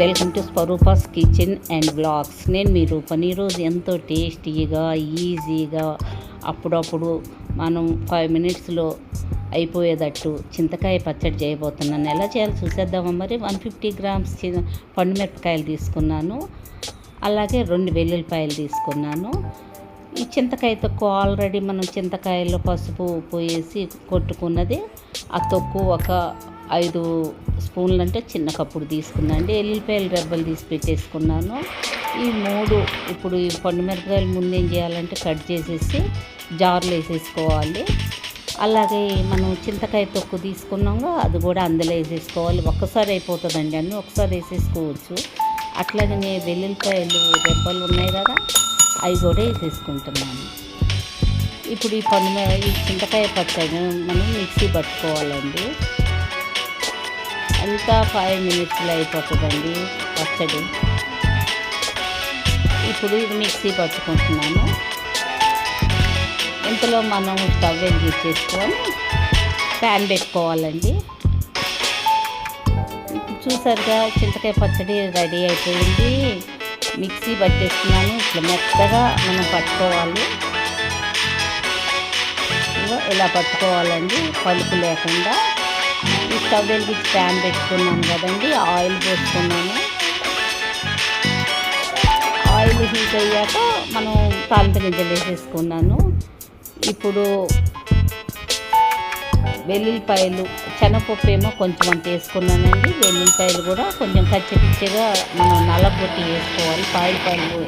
Welcome to Swarupa's kitchen and blogs. నేను మీ రూపని. ఈరోజు ఎంతో టేస్టీగా ఈజీగా అప్పుడప్పుడు మనం 5 మినిట్స్లో అయిపోయేటట్టు చింతకాయ పచ్చడి చేయబోతున్నాను. ఎలా చేయాలో చూసేద్దామా మరి. 150 గ్రామ్స్ పండు మిరపకాయలు తీసుకున్నాను. అలాగే 2 వెల్లుల్లిపాయలు తీసుకున్నాను. ఈ చింతకాయ తొక్కు ఆల్రెడీ మనం చింతకాయల్లో పసుపు ఉప్పు వేసి కొట్టుకున్నది. ఆ తొక్కు ఒక 5 స్పూన్లు అంటే చిన్న కప్పుడు తీసుకున్నాండి. ఎల్లుల్లిపాయలు రెబ్బలు తీసి పెట్టేసుకున్నాను. ఈ 3 ఇప్పుడు ఈ పండు మిరపకాయలు ముందు ఏం చేయాలంటే కట్ చేసేసి జార్లో వేసేసుకోవాలి. అలాగే మనం చింతకాయ తొక్కు తీసుకున్నాము, అది కూడా అందులో వేసేసుకోవాలి. ఒక్కసారి అయిపోతుందండి, అన్నీ ఒకసారి వేసేసుకోవచ్చు. అట్లాగనే వెల్లుల్లిపాయలు రెబ్బలు ఉన్నాయి కదా, అవి కూడా వేసేసుకుంటున్నాను. ఇప్పుడు ఈ చింతకాయ పచ్చడి మనం మిక్సీ పట్టుకోవాలండి. అంతా 5 మినిట్స్లో అయిపోతుందండి పచ్చడి. ఇప్పుడు ఇది మిక్సీ పట్టుకుంటున్నాను. ఇంతలో మనం స్టవ్ వెలిగించేసుకొని ప్యాన్ పెట్టుకోవాలండి. ఇప్పుడు చూసారుగా చింతకాయ పచ్చడి రెడీ అయిపోయింది. మిక్సీ పట్టేస్తున్నాను. ఇట్లా మెత్తగా మనం పట్టుకోవాలి. ఇలా పట్టుకోవాలండి, పలుకు లేకుండా. ఈ స్టవ్ వెలిగించి ప్యాన్ పెట్టుకున్నాను కదండి, ఆయిల్ పోసుకున్నాను. ఆయిల్ హీట్ అయ్యాక మనం తాలింపు గింజలు వేసేసుకున్నాను. ఇప్పుడు వెల్లుల్లిపాయలు, శనగపప్పు ఏమో కొంచెం అంత వేసుకున్నానండి. వెల్లుల్లిపాయలు కూడా కొంచెం కచ్చిపిచ్చిగా మనం నలగొట్టి వేసుకోవాలి. పాయలు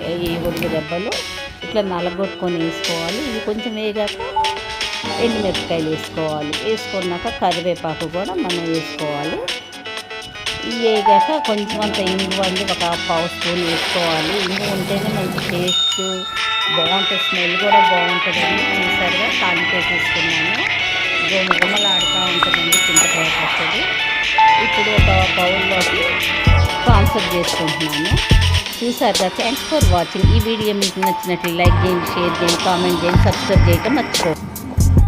ఉడుగు దెబ్బలు ఇట్లా నలగొట్టుకొని వేసుకోవాలి. ఇవి కొంచెం వేగాక ఎండుమిరపకాయలు వేసుకోవాలి. వేసుకున్నాక కరివేపాకు కూడా మనం వేసుకోవాలి. ఇవి వేగాక కొంచెం అంత ఇంగువ అండి, ఒక 1/2 స్పూన్ వేసుకోవాలి. ఇంగువ ఉంటేనే మంచి టేస్ట్ బాగుంటుంది, స్మెల్ కూడా బాగుంటుందండి. చూసారుగా తాలింపు వేసేసుకున్నాను. గుమగుమలాడుతూ ఉంటుందండి చింతకాయ పచ్చడి. ఇప్పుడు ఒక బౌల్లోకి ట్రాన్స్ఫర్ చేసుకుంటున్నాను. చూసారుగా. Thanks for watching. ఈ వీడియో మీకు నచ్చినట్లు లైక్ చేయండి, షేర్ చేయండి, కామెంట్ చేయండి, సబ్స్క్రైబ్ చేయడం మర్చిపోండి.